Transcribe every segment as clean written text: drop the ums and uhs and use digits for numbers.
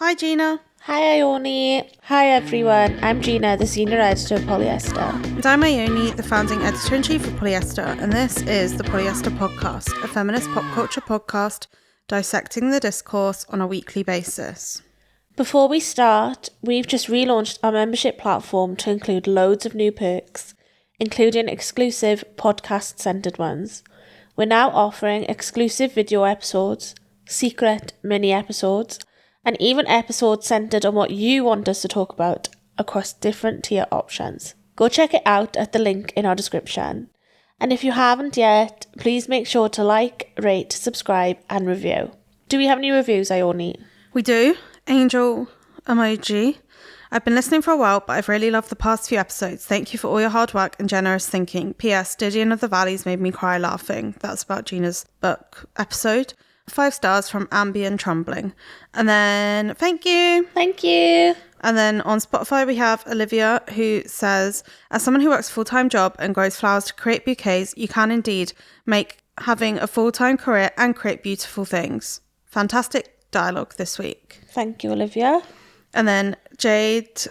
Hi Gina. Hi Ione. Hi everyone. I'm Gina, the senior editor of Polyester. And I'm Ione, the founding editor-in-chief of Polyester, and this is the Polyester Podcast, a feminist pop culture podcast dissecting the discourse on a weekly basis. Before we start, we've just relaunched our membership platform to include loads of new perks, including exclusive podcast-centered ones. We're now offering exclusive video episodes, secret mini episodes, and even episodes centered on what you want us to talk about across different tier options. Go check it out at the link in our description. And if you haven't yet, please make sure to like, rate, subscribe, and review. Do we have any reviews, Ione? We do. Angel emoji. I've been listening for a while, but I've really loved the past few episodes. Thank you for all your hard work and generous thinking. P.S. Didion of the Valleys made me cry laughing. That's about Gina's book episode. 5 stars from Ambient Trumbling. And then, thank you. Thank you. And then on Spotify, we have Olivia, who says, as someone who works a full-time job and grows flowers to create bouquets, you can indeed make having a full-time career and create beautiful things. Fantastic dialogue this week. Thank you, Olivia. And then Jade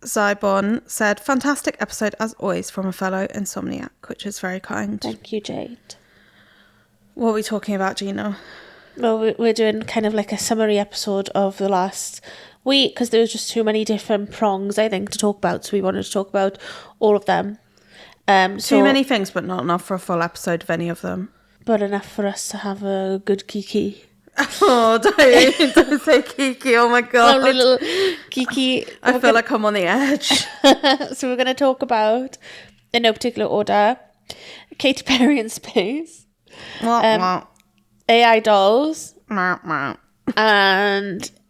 Zybon said, fantastic episode as always from a fellow insomniac, which is very kind. Thank you, Jade. What are we talking about, Gina? Well, we're doing kind of like a summary episode of the last week because there was just too many different prongs, I think, to talk about. So we wanted to talk about all of them. Too many things, but not enough for a full episode of any of them. But enough for us to have a good kiki. Oh, don't say kiki. Oh my God. A little kiki. I feel like I'm on the edge. So we're going to talk about, in no particular order, Katy Perry in space, AI dolls, and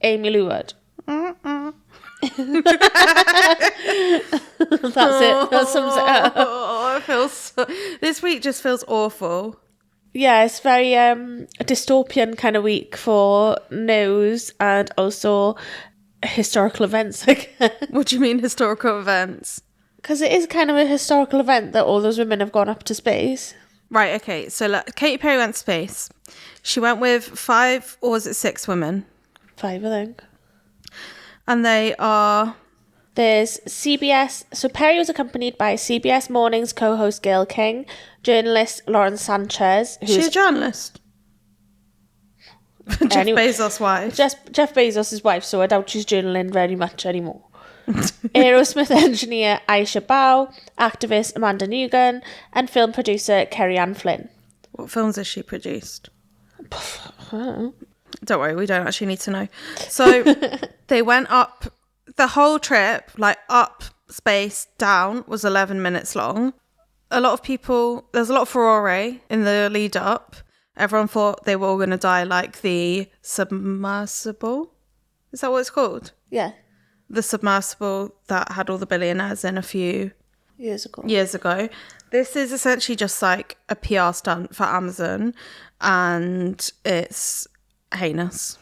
Aimee Lou Wood. That's it. That sums it up. Oh, it feels this week just feels awful. Yeah, it's very dystopian kind of week for news and also historical events, I guess. What do you mean historical events? Because it is kind of a historical event that all those women have gone up to space. Right, okay. So look, Katy Perry went to space. She went with 5, or was it 6 women? 5, I think. And they are... There's CBS... So Perry was accompanied by CBS Mornings co-host Gayle King, journalist Lauren Sanchez. Is she a journalist? Jeff Bezos' wife. Jeff Bezos' wife, so I doubt she's journaling very much anymore. Aerosmith engineer Aisha Bow, activist Amanda Newgan, and film producer Kerry Ann Flynn. What films has she produced? Don't worry, we don't actually need to know. So they went up, the whole trip, like up, space, down, was 11 minutes long. A lot of people, there's a lot of furore in the lead up. Everyone thought they were all going to die like the submersible. Is that what it's called? Yeah. The submersible that had all the billionaires in a few years ago. This is essentially just like a PR stunt for Amazon, and it's heinous.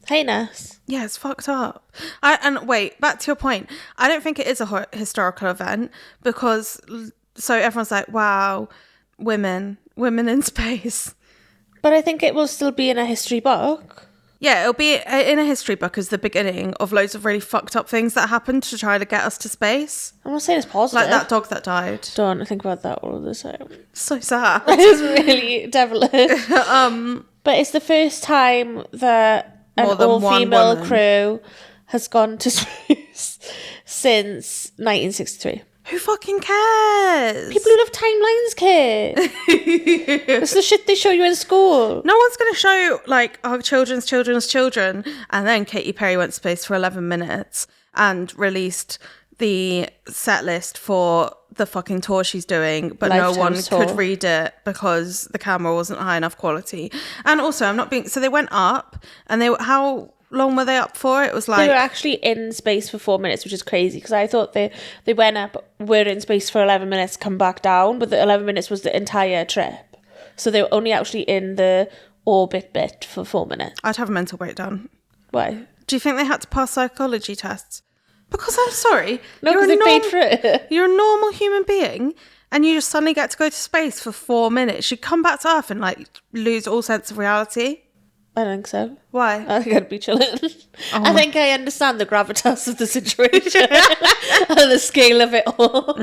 Heinous? Yeah, it's fucked up. And wait, back to your point. I don't think it is a historical event because, so everyone's like, wow, women in space. But I think it will still be in a history book. Yeah, it'll be in a history book as the beginning of loads of really fucked up things that happened to try to get us to space. I'm not saying it's positive. Like that dog that died. Don't think about that all the time. So sad. It's really devilish. But it's the first time that an all-female crew has gone to space since 1963. Who fucking cares? People who love timelines care. It's the shit they show you in school. No one's going to show, like, our children's children. And then Katy Perry went to space for 11 minutes and released the set list for the fucking tour she's doing, but no one could read it because the camera wasn't high enough quality. And also, so they went up, and how long were they up for? It was like... They were actually in space for 4 minutes, which is crazy, because I thought they went up, were in space for 11 minutes, come back down, but the 11 minutes was the entire trip. So they were only actually in the orbit bit for 4 minutes. I'd have a mental breakdown. Why? Do you think they had to pass psychology tests? Because I'm sorry. No, because they paid for it. You're a normal human being, and you just suddenly get to go to space for 4 minutes. You'd come back to Earth and, like, lose all sense of reality. I think so. Why? I think I'd be chilling. Oh I think I understand the gravitas of the situation and the scale of it all.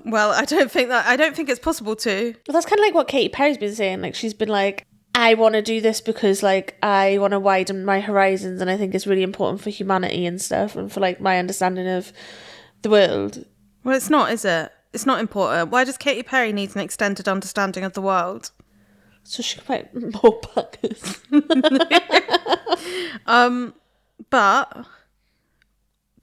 Well, I don't think it's possible to. Well, that's kind of like what Katy Perry's been saying. Like, she's been like, I want to do this because, like, I want to widen my horizons, and I think it's really important for humanity and stuff, and for, like, my understanding of the world. Well, it's not, is it? It's not important. Why does Katy Perry need an extended understanding of the world? So she can make more bangers. But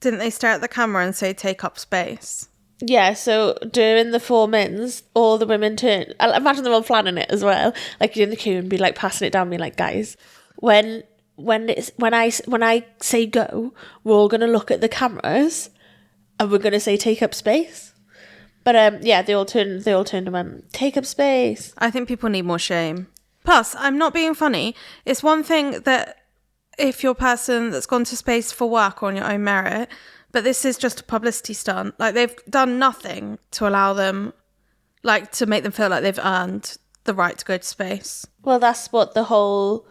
didn't they stare at the camera and say take up space? Yeah, so during the 4 mins, all the women turn. I imagine them all planning it as well. Like, you're in the queue and be like passing it down, being like, guys, when I say go, we're all gonna look at the cameras and we're gonna say take up space. But yeah, they all turned and went, take up space. I think people need more shame. Plus, I'm not being funny. It's one thing that if you're a person that's gone to space for work or on your own merit, but this is just a publicity stunt. Like, they've done nothing to allow them, like, to make them feel like they've earned the right to go to space. Well, that's what the whole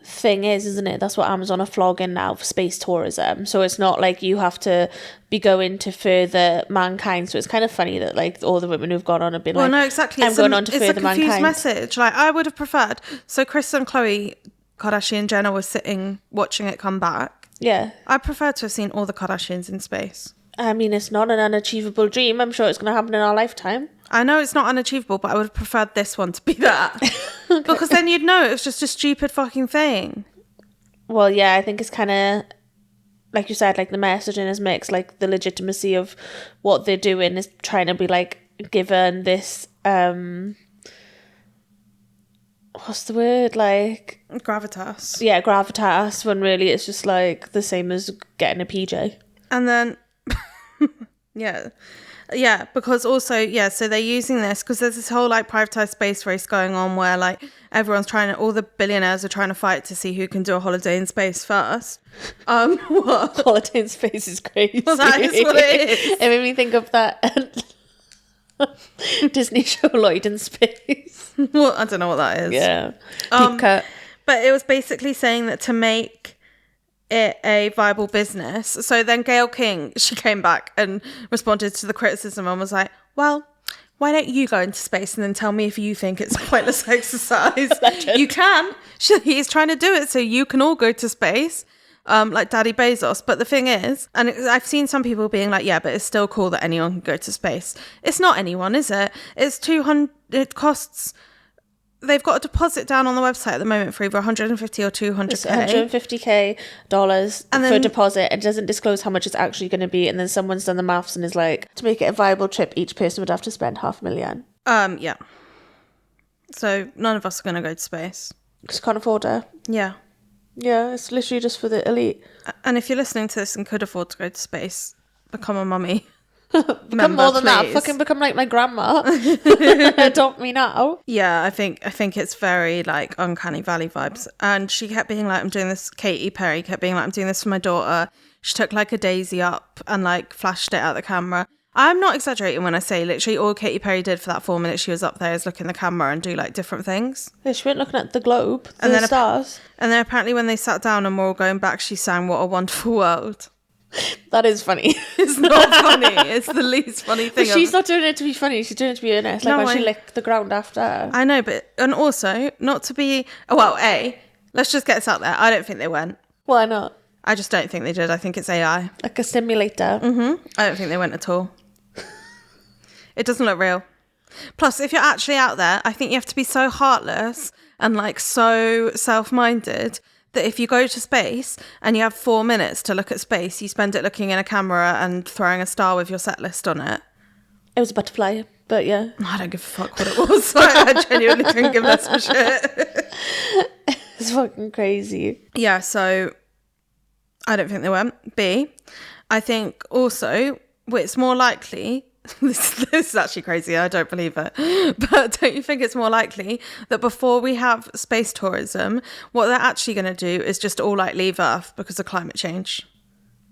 thing is, isn't it? That's what Amazon are flogging now for space tourism. So it's not like you have to be going to further mankind. So it's kind of funny that, like, all the women who've gone on have been Well, like, no, exactly. I'm going on to further It's a confused mankind. message. Like, I would have preferred. So Chris and Khloe Kardashian Jenner were sitting watching it come back. Yeah. I prefer to have seen all the Kardashians in space. I mean, it's not an unachievable dream. I'm sure it's going to happen in our lifetime. I know it's not unachievable, but I would have preferred this one to be that. Okay. Because then you'd know it was just a stupid fucking thing. Well, yeah, I think it's kind of, like you said, like, the messaging is mixed. Like, the legitimacy of what they're doing is trying to be, like, given this, what's the word? Like, Gravitas. yeah, gravitas, when really it's just, like, the same as getting a PJ. And then, yeah, because also, yeah, so they're using this because there's this whole, like, privatized space race going on where, like, all the billionaires are trying to fight to see who can do a holiday in space first. What? Holiday in space is crazy. Well, that is what it is. It made me think of that Disney show, Lloyd in Space. Well, I don't know what that is. Yeah. Deep cut. But it was basically saying that to make it a viable business. So then Gayle King, she came back and responded to the criticism and was like, well, why don't you go into space and then tell me if you think it's a pointless exercise? You can. He's trying to do it so you can all go to space, like Daddy Bezos. But the thing is, and I've seen some people being like, yeah, but it's still cool that anyone can go to space. It's not anyone, is it? It's $200. It costs. They've got a deposit down on the website at the moment for either 150 or 200k. It's $150K for a deposit. It doesn't disclose how much it's actually going to be. And then someone's done the maths and is like, to make it a viable trip, each person would have to spend $500,000. Yeah. So none of us are going to go to space. Because can't afford it. Yeah. Yeah, it's literally just for the elite. And if you're listening to this and could afford to go to space, become a mummy. Become more than that. Fucking become like my grandma. Adopt me now. Yeah, I think it's very, like, uncanny valley vibes. And she kept being like, I'm doing this. Katy Perry kept being like, I'm doing this for my daughter. She took, like, a daisy up and, like, flashed it at the camera. I'm not exaggerating when I say literally all Katy Perry did for that 4 minutes she was up there is look in the camera and do, like, different things. Yeah, she went looking at the globe, the stars. And then apparently when they sat down and were all going back, she sang What a Wonderful World. That is funny. It's not funny. It's the least funny thing. But she's not doing it to be funny. She's doing it to be earnest. Like, when she licked the ground after. I know, but... And also, not to be... Well, let's just get this out there. I don't think they went. Why not? I just don't think they did. I think it's AI. Like a simulator. Mm-hmm. I don't think they went at all. It doesn't look real. Plus, if you're actually out there, I think you have to be so heartless and, like, so self-minded that if you go to space and you have 4 minutes to look at space, you spend it looking in a camera and throwing a star with your set list on it. It was a butterfly, but yeah. I don't give a fuck what it was. I genuinely couldn't give less of a shit. It's fucking crazy. Yeah, so I don't think they went. B, I think also it's more likely... This is actually crazy. I don't believe it. But don't you think it's more likely that before we have space tourism, what they're actually going to do is just all, like, leave Earth because of climate change?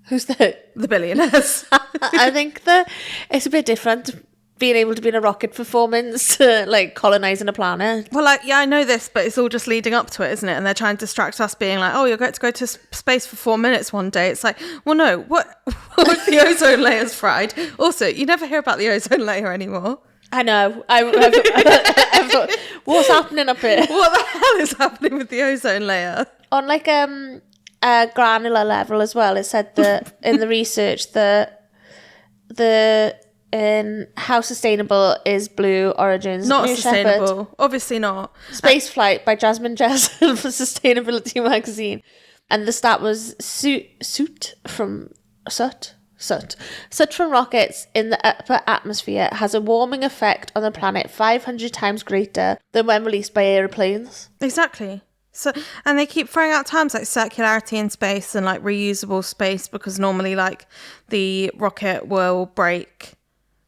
Who's that? The billionaires. I think it's a bit different being able to be in a rocket performance to like colonizing a planet. Well, like, yeah, I know this, but it's all just leading up to it, isn't it? And they're trying to distract us, being like, oh, you're going to go to space for 4 minutes one day. It's like, well, no, what if the ozone layer's fried? Also, you never hear about the ozone layer anymore. I know. I've thought, what's happening up here? What the hell is happening with the ozone layer? On like a granular level as well, it said that in the research that how sustainable is Blue Origin's Not New sustainable. Shepard Obviously not. Space Flight by Jasmine Jessen for Sustainability magazine, and the stat was soot from rockets in the upper atmosphere has a warming effect on the planet 500 times greater than when released by aeroplanes. Exactly. So, and they keep throwing out terms like circularity in space and like reusable space, because normally like the rocket will break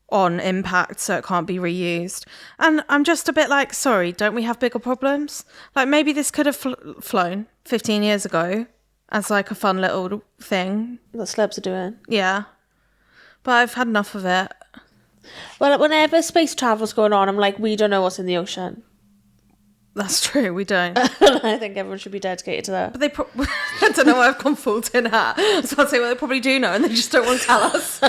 on impact, so it can't be reused. And I'm just a bit like, sorry, don't we have bigger problems? Like, maybe this could have flown 15 years ago as like a fun little thing that celebs are doing. Yeah, but I've had enough of it. Well, whenever space travel's going on, I'm like, we don't know what's in the ocean. That's true, we don't. I think everyone should be dedicated to that. But they I don't know why I've gone full tin hat. I was about to say, well, they probably do know and they just don't want to tell us.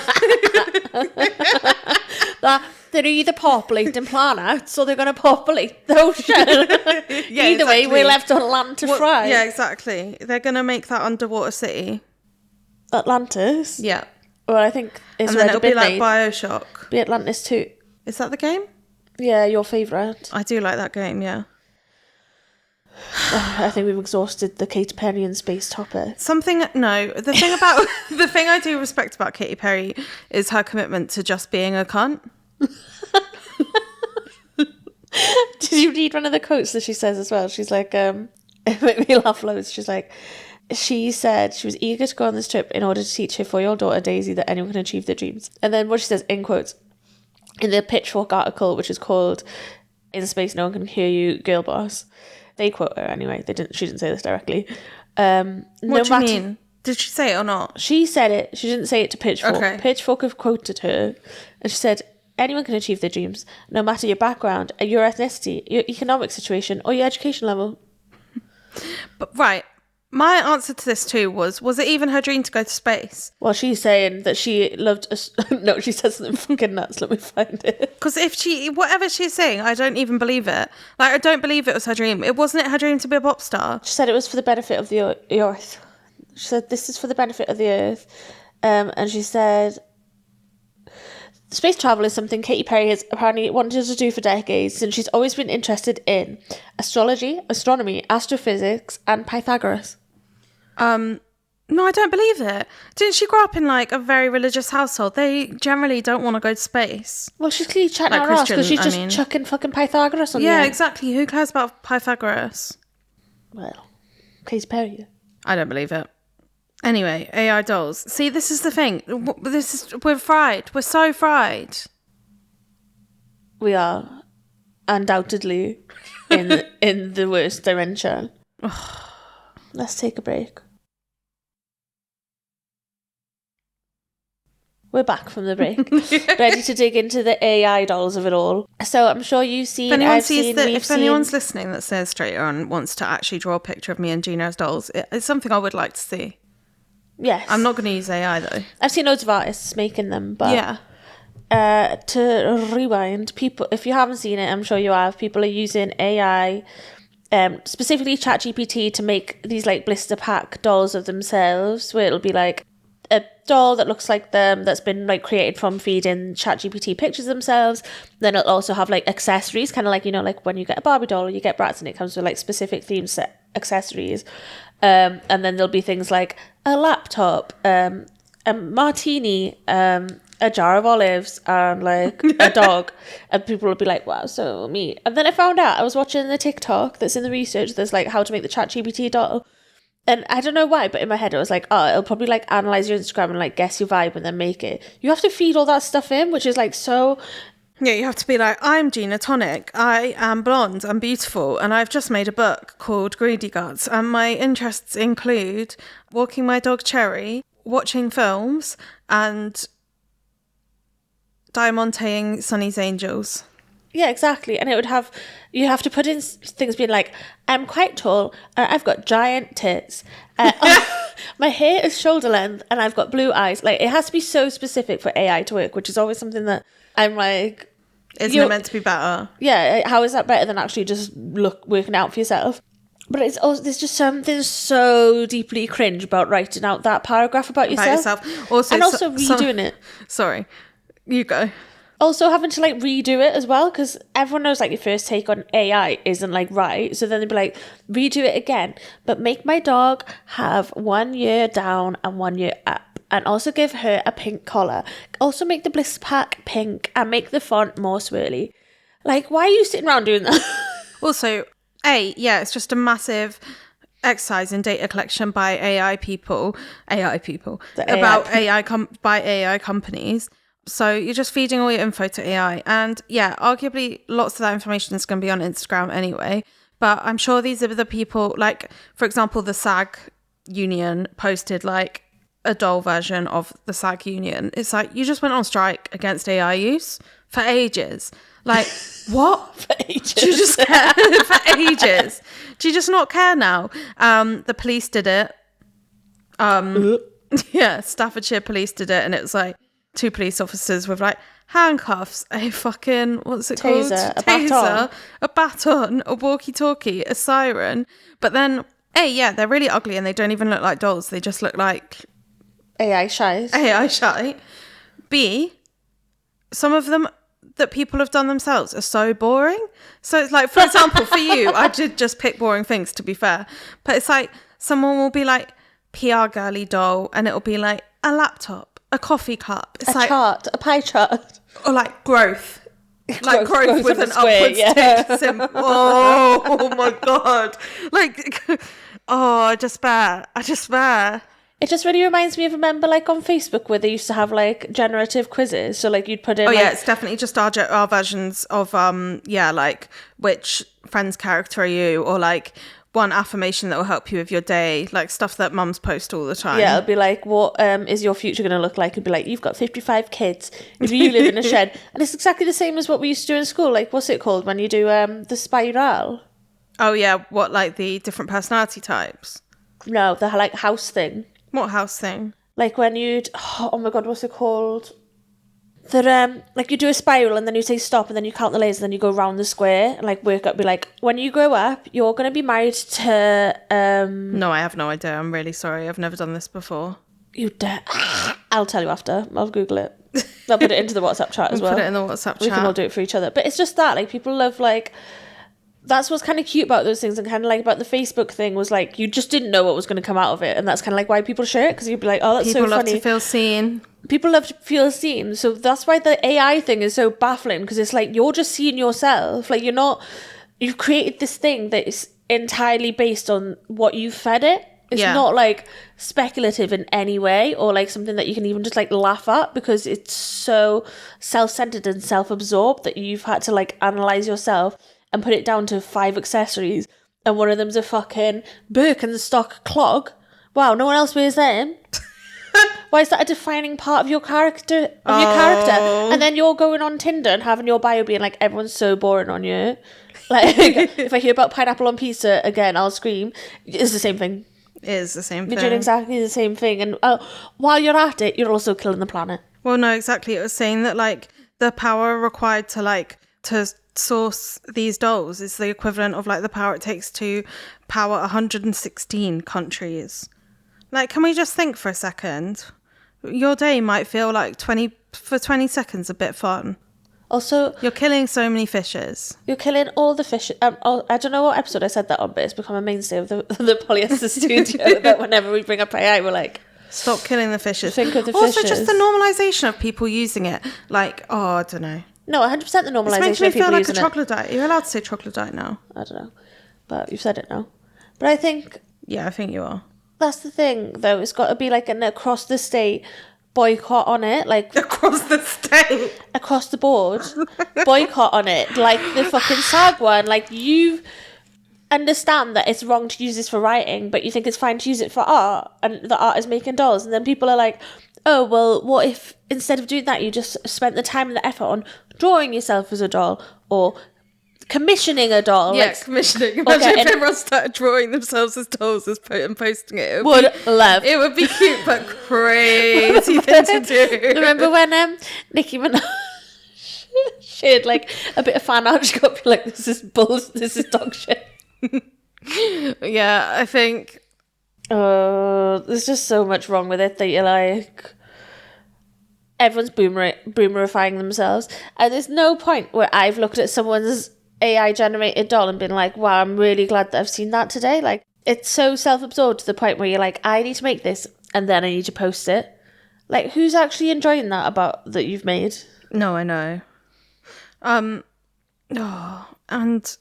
That they're either populating planets or they're going to populate the ocean. Yeah, either way, exactly. we're left on land to fry. Yeah, exactly. They're going to make that underwater city. Atlantis? Yeah. Well, I think it's and then already it'll be been like made. Bioshock. Be Atlantis 2. Is that the game? Yeah, your favourite. I do like that game, yeah. I think we've exhausted the Katy Perry and space topic. The thing I do respect about Katy Perry is her commitment to just being a cunt. Did you read one of the quotes that she says as well? She's like, it made me laugh loads. She's like, she said she was eager to go on this trip in order to teach her 4-year-old daughter Daisy that anyone can achieve their dreams. And then what she says, in quotes, in the Pitchfork article, which is called "In Space No One Can Hear You, Girl Boss," they quote her anyway. She didn't say this directly. What do you mean? Did she say it or not? She said it. She didn't say it to Pitchfork. Okay. Pitchfork have quoted her, and she said, anyone can achieve their dreams, no matter your background, your ethnicity, your economic situation, or your education level. But right. My answer to this too was it even her dream to go to space? Well, she's saying that she loved... No, she said something fucking nuts. Let me find it. Because whatever she's saying, I don't even believe it. Like, I don't believe it was her dream. Wasn't it her dream to be a pop star? She said it was for the benefit of the earth. She said, this is for the benefit of the earth. And she said... Space travel is something Katy Perry has apparently wanted to do for decades, and she's always been interested in astrology, astronomy, astrophysics, and Pythagoras. No, I don't believe it. Didn't she grow up in like a very religious household? They generally don't want to go to space. Well, she's clearly chatting Like her ass because she's Christian, just chucking fucking Pythagoras on Yeah, there. exactly. Who cares about Pythagoras? Well, Katy Perry. I don't believe it. Anyway, AI dolls. See, this is the thing. We're fried. We're so fried. We are undoubtedly in the worst dimension. Let's take a break. We're back from the break, ready to dig into the AI dolls of it all. So I'm sure you've seen. If anyone's listening that says straight on wants to actually draw a picture of me and Gina as dolls, it's something I would like to see. Yes, I'm not going to use AI though. I've seen loads of artists making them, but yeah. To rewind, people, if you haven't seen it, I'm sure you have. People are using AI, specifically ChatGPT, to make these like blister pack dolls of themselves, where it'll be like a doll that looks like them that's been like created from feeding ChatGPT pictures of themselves. Then it'll also have like accessories, kind of like, you know, like when you get a Barbie doll or you get Bratz, and it comes with like specific themed set accessories. And then there'll be things like a laptop, a martini, a jar of olives, and like a dog. And people will be like, wow, so me. And then I found out, I was watching the TikTok that's in the research, there's like how to make the ChatGPT doll. And I don't know why, but in my head it was like, oh, it'll probably like analyze your Instagram and like guess your vibe and then make it. You have to feed all that stuff in, which is like so... Yeah, you have to be like, I'm Gina Tonic, I am blonde, I'm beautiful, and I've just made a book called Greedy Guts, and my interests include walking my dog Cherry, watching films, and Diamanteing Sunny's Angels. Yeah, exactly. And it would have, you have to put in things being like, I'm quite tall, I've got giant tits, my hair is shoulder length, and I've got blue eyes. Like, it has to be so specific for AI to work, which is always something that I'm like... Isn't it meant to be better? Yeah, how is that better than actually just working out for yourself? But it's also, there's just something so deeply cringe about writing out that paragraph about yourself. Also, and also redoing it. Sorry, you go. Also having to like redo it as well, because everyone knows like your first take on AI isn't like right. So then they'd be like, redo it again, but make my dog have 1 year down and 1 year up. And also give her a pink collar. Also make the bliss pack pink and make the font more swirly. Like, why are you sitting around doing that? Also, it's just a massive exercise in data collection by AI people about AI by AI companies. So you're just feeding all your info to AI. And yeah, arguably lots of that information is going to be on Instagram anyway. But I'm sure these are the people, like, for example, the SAG union posted like a doll version of the SAG union. It's like, you just went on strike against AI use for ages. Like, what? For ages. Do you just care? For ages. Do you just not care now? The police did it. Yeah, Staffordshire police did it, and it was like 2 police officers with like handcuffs, a fucking, what's it called? Taser, a baton, a walkie-talkie, a siren. But then, they're really ugly and they don't even look like dolls. They just look like AI shite. B, some of them that people have done themselves are so boring. So it's like, for example, for you, I did just pick boring things, to be fair. But it's like, someone will be like, PR girly doll, and it'll be like a laptop, a coffee cup. It's like chart, a pie chart. Or like growth. Like growth with an upward stick symbol. Oh my God. Like, I just bear. It just really reminds me of, remember, like on Facebook where they used to have like generative quizzes. So like you'd put in. Oh yeah, it's definitely just our versions of like which Friends character are you, or like one affirmation that will help you with your day, like stuff that mums post all the time. Yeah, it'll be like, what is your future going to look like? It'd be like, you've got 55 kids if you live in a shed. And it's exactly the same as what we used to do in school. Like, what's it called when you do the spiral? Oh yeah, what, like the different personality types? No, the like house thing. What house thing? Like when you'd, oh my God, what's it called? That like you do a spiral and then you say stop and then you count the layers and then you go round the square and like work up. Be like, when you grow up, you're going to be married to. No, I have no idea. I'm really sorry. I've never done this before. You dare? I'll tell you after. I'll Google it. I'll put it into the WhatsApp chat as well. Put it in the WhatsApp chat. We can all do it for each other. But it's just that, like, people love like. That's what's kind of cute about those things, and kind of like about the Facebook thing was like you just didn't know what was going to come out of it, and that's kind of like why people share it, because you'd be like, oh, that's people so funny. People love to feel seen. People love to feel seen, so that's why the AI thing is so baffling, because it's like you're just seeing yourself, like you've created this thing that is entirely based on what you fed it. It's not like speculative in any way, or like something that you can even just like laugh at, because it's so self-centered and self-absorbed that you've had to like analyze yourself and put it down to 5 accessories, and one of them's a fucking Birkenstock clog. Wow, no one else wears them. Why is that a defining part of your character? And then you're going on Tinder and having your bio being like, everyone's so boring on you. Like, if I hear about pineapple on pizza again, I'll scream. It's the same thing. It is the same thing. You're doing exactly the same thing, and while you're at it, you're also killing the planet. Well, no, exactly. It was saying that like the power required to source these dolls is the equivalent of like the power it takes to power 116 countries. Like, can we just think for a second? Your day might feel like 20 seconds a bit fun. Also, you're killing so many fishes. You're killing all the fish. I don't know what episode I said that on, but it's become a mainstay of the polyester studio that whenever we bring up AI, we're like, stop killing the fishes. Think of the also, fishes. Just the normalisation of people using it. Like, I don't know. No, 100% the normalisation of people using it. It's making me feel like a troglodyte. You're allowed to say troglodyte now. I don't know. But you've said it now. But I think... Yeah, I think you are. That's the thing, though. It's got to be like an across the state boycott on it. Like across the state? Across the board. Boycott on it. Like the fucking SAG one. Like, you understand that it's wrong to use this for writing, but you think it's fine to use it for art, and the art is making dolls. And then people are like... oh, well, what if instead of doing that, you just spent the time and the effort on drawing yourself as a doll or commissioning a doll? Yeah, commissioning. Imagine if everyone started drawing themselves as dolls and posting it. Would love. It would be cute, but crazy thing to do. Remember when Nicki Minaj shared like a bit of fan art? She got to be like, this is dog shit. Yeah, I think... there's just so much wrong with it that you're like... Everyone's boomerifying themselves. And there's no point where I've looked at someone's AI-generated doll and been like, wow, I'm really glad that I've seen that today. Like, it's so self-absorbed to the point where you're like, I need to make this and then I need to post it. Like, who's actually enjoying that you've made? No, I know. And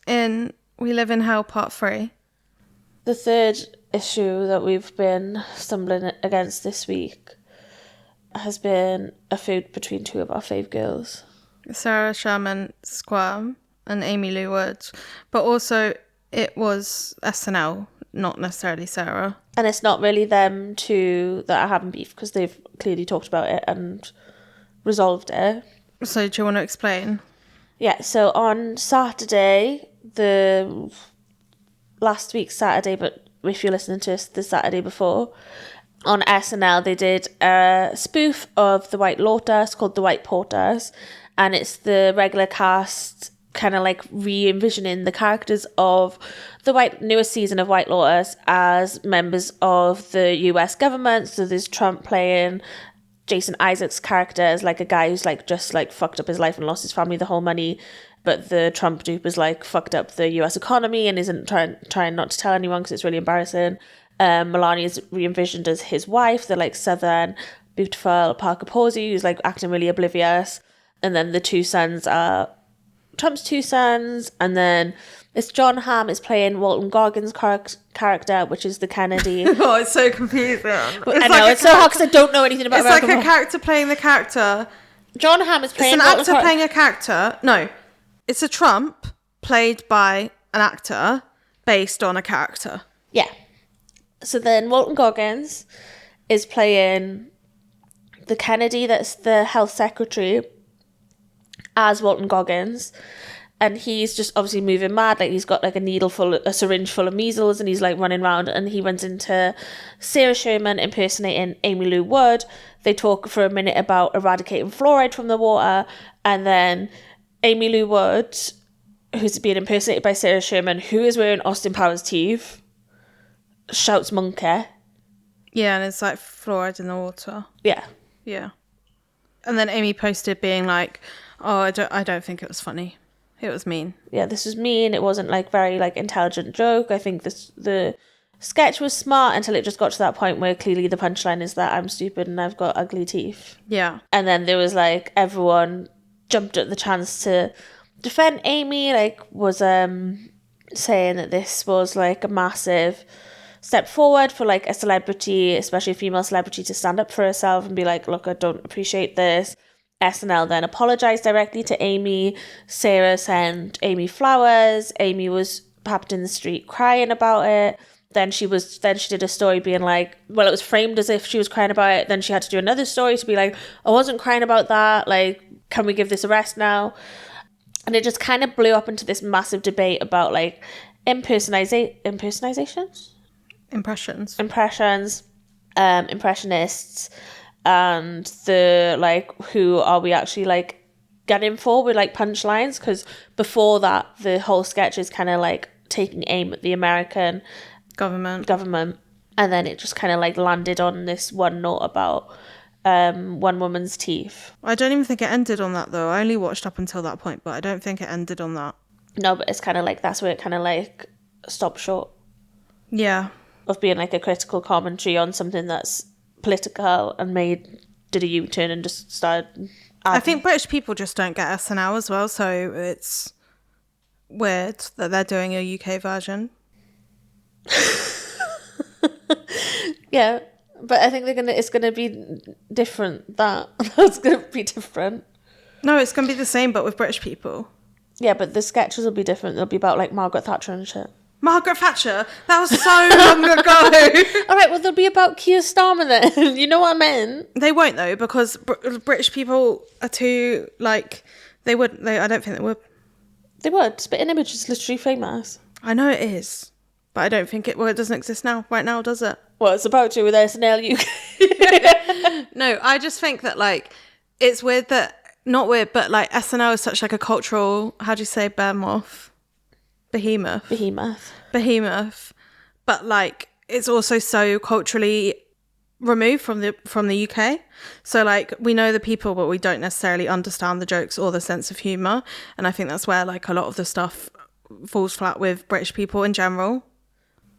in We Live in Hell Part 3... The third issue that we've been stumbling against this week has been a feud between two of our fave girls. Sarah Sherman Squam and Aimee Lou Wood. But also, it was SNL, not necessarily Sarah. And it's not really them two that are having beef because they've clearly talked about it and resolved it. So do you want to explain? Yeah, so on Saturday, the last week's Saturday, but if you're listening to us the Saturday before, on SNL they did a spoof of the White Lotus called the White Porters, and it's the regular cast kind of like re-envisioning the characters of the newest season of White Lotus as members of the US government. So there's Trump playing Jason Isaacs' character as like a guy who's like just like fucked up his life and lost his family, the whole money, but the Trump dupe is like fucked up the US economy and isn't trying not to tell anyone because it's really embarrassing. Melania's re-envisioned as his wife, the like southern beautiful Parker Posey, who's like acting really oblivious. And then the two sons are Trump's two sons, and then it's John Hamm is playing Walton Goggins' character, which is the Kennedy. Oh, it's so confusing. I know, it's so hard because I don't know anything about It's like a character playing the character. John Hamm is playing... It's an actor playing a character. No, it's a Trump played by an actor based on a character. Yeah. So then Walton Goggins is playing the Kennedy that's the health secretary as Walton Goggins, and he's just obviously moving mad, like he's got like a syringe full of measles, and he's like running around, and he runs into Sarah Sherman impersonating Aimee Lou Wood. They talk for a minute about eradicating fluoride from the water, and then Aimee Lou Wood, who's being impersonated by Sarah Sherman, who is wearing Austin Powers teeth, shouts monkey. Yeah, and it's like fluoride in the water. Yeah. And then Amy posted being like, oh, I don't think it was funny. It was mean. Yeah, this was mean. It wasn't like very like intelligent joke. I think the sketch was smart until it just got to that point where clearly the punchline is that I'm stupid and I've got ugly teeth. Yeah. And then there was like everyone jumped at the chance to defend Amy, like was saying that this was like a massive step forward for like a celebrity, especially a female celebrity, to stand up for herself and be like, look, I don't appreciate this. SNL then apologized directly to Amy. Sarah sent Amy flowers. Amy was papped in the street crying about it. Then she did a story being like, well, it was framed as if she was crying about it. Then she had to do another story to be like, I wasn't crying about that. Like, can we give this a rest now? And it just kind of blew up into this massive debate about like impressionists, and the like, who are we actually like getting for with like punchlines? Because before that, the whole sketch is kind of like taking aim at the American government, and then it just kind of like landed on this one note about one woman's teeth. I don't even think it ended on that though. I only watched up until that point, but I don't think it ended on that. No, but it's kind of like that's where it kind of like stopped short. Yeah. Of being like a critical commentary on something that's political and did a U-turn and just started. I think British people just don't get SNL as well, so it's weird that they're doing a UK version. Yeah, but I think it's gonna be different. That's gonna be different. No, it's gonna be the same, but with British people. Yeah, but the sketches will be different. They'll be about like Margaret Thatcher and shit. Margaret Thatcher? That was so long ago. All right, well, they'll be about Keir Starmer then. You know what I meant? They won't, though, because British people are too, like, I don't think they would. They would. Spitting Image is literally famous. I know it is, but I don't think it doesn't exist right now, does it? Well, it's about to with SNL UK. No, I just think that, like, it's weird that, not weird, but, like, SNL is such, like, a cultural, how do you say behemoth? But, like, it's also so culturally removed from the UK. So, like, we know the people, but we don't necessarily understand the jokes or the sense of humour. And I think that's where, like, a lot of the stuff falls flat with British people in general.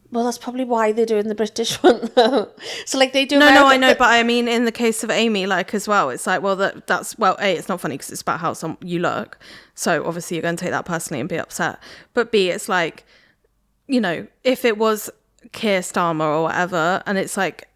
Well, that's probably why they're doing the British one, though. So, like, they do... No, I know, but I mean, in the case of Aimee, like, as well, it's like, well, that's... Well, A, it's not funny because it's about how you look. So, obviously, you're going to take that personally and be upset. But B, it's like, you know, if it was Keir Starmer or whatever, and it's like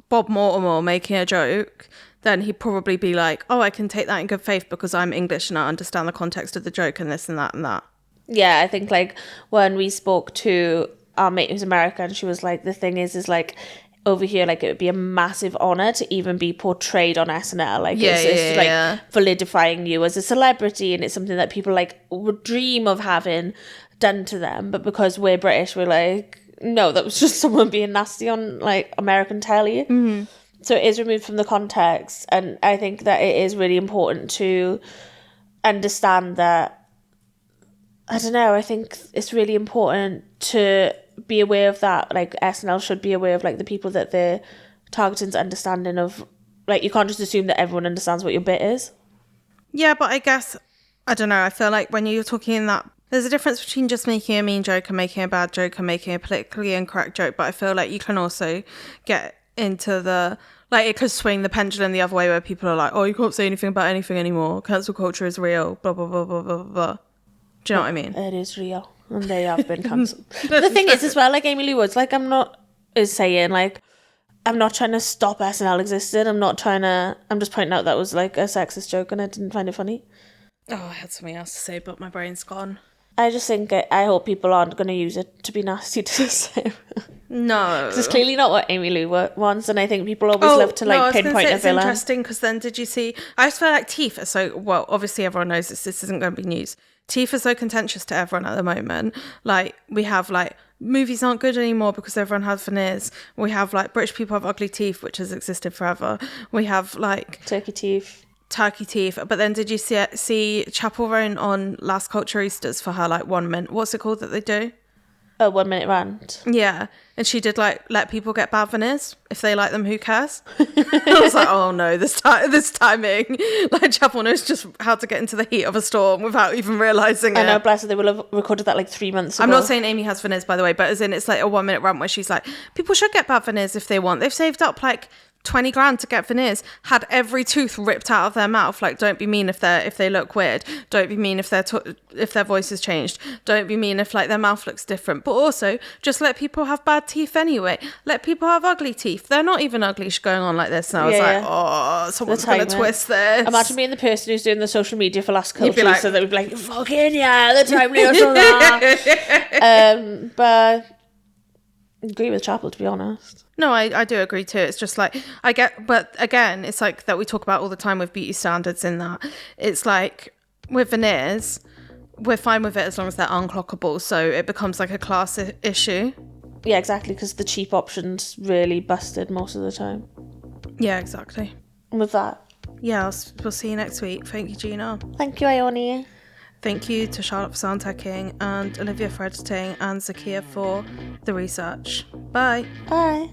Bob Mortimer making a joke, then he'd probably be like, oh, I can take that in good faith because I'm English and I understand the context of the joke and this and that and that. Yeah, I think, like, when we spoke to our mate who's American, she was like, the thing is like, over here, like, it would be a massive honour to even be portrayed on SNL. Like, it's like validifying you as a celebrity, and it's something that people, like, would dream of having done to them. But because we're British, we're like, no, that was just someone being nasty on, like, American telly. Mm-hmm. So it is removed from the context, and I think that it is really important to understand that. I don't know, I think it's really important to be aware of that. Like, SNL should be aware of, like, the people that they're targeting's understanding of. Like, you can't just assume that everyone understands what your bit is. Yeah, but I guess, I don't know, I feel like when you're talking in that, there's a difference between just making a mean joke and making a bad joke and making a politically incorrect joke, but I feel like you can also get into the, like, it could swing the pendulum the other way where people are like, oh, you can't say anything about anything anymore, cancel culture is real, blah, blah, blah, blah, blah, blah. Do you know what I mean? It is real, and they have been cancelled. The thing is, as well, like, Aimee Lou Wood, like, I'm not trying to stop SNL existing. I'm just pointing out that was, like, a sexist joke and I didn't find it funny. Oh, I had something else to say, but my brain's gone. I just think, I hope people aren't going to use it to be nasty to Sarah. No. Because it's clearly not what Aimee Lou wants, and I think people always love to, like, pinpoint a villain. It's interesting, because then did you see, I just feel like teeth are so, well, obviously everyone knows this isn't going to be news. Teeth are so contentious to everyone at the moment. Like, we have, like, movies aren't good anymore because everyone has veneers. We have, like, British people have ugly teeth, which has existed forever. We have, like... turkey teeth. But then did you see Chapel Roan on Last Culture Easters for her, like, 1 minute? What's it called that they do? A 1 minute rant. Yeah. And she did, like, let people get bad veneers. If they like them, who cares? I was like, oh no, this timing. Like, Chapel knows just how to get into the heat of a storm without even realising it. I know, bless her, they will have recorded that like 3 months ago. I'm not saying Aimee has veneers, by the way, but as in, it's like a 1 minute rant where she's like, people should get bad veneers if they want. They've saved up, like, 20 grand to get veneers, had every tooth ripped out of their mouth. Like, don't be mean if they look weird. Don't be mean if their voice has changed. Don't be mean if, like, their mouth looks different. But also, just let people have bad teeth anyway. Let people have ugly teeth. They're not even ugly going on like this. And I was like, oh, someone's going to twist this. Imagine being the person who's doing the social media for Last Culture, like, so they would be like, fucking yeah, the time was so long. But I agree with Chapel, to be honest. No, I do agree too. It's just like, but again, it's like that we talk about all the time with beauty standards in that. It's like with veneers, we're fine with it as long as they're unclockable. So it becomes like a class issue. Yeah, exactly, because the cheap option's really busted most of the time. Yeah, exactly. And with that. Yeah, we'll see you next week. Thank you, Gina. Thank you, Ione. Thank you to Charlotte for sound teching and Olivia for editing and Zakia for the research. Bye. Bye.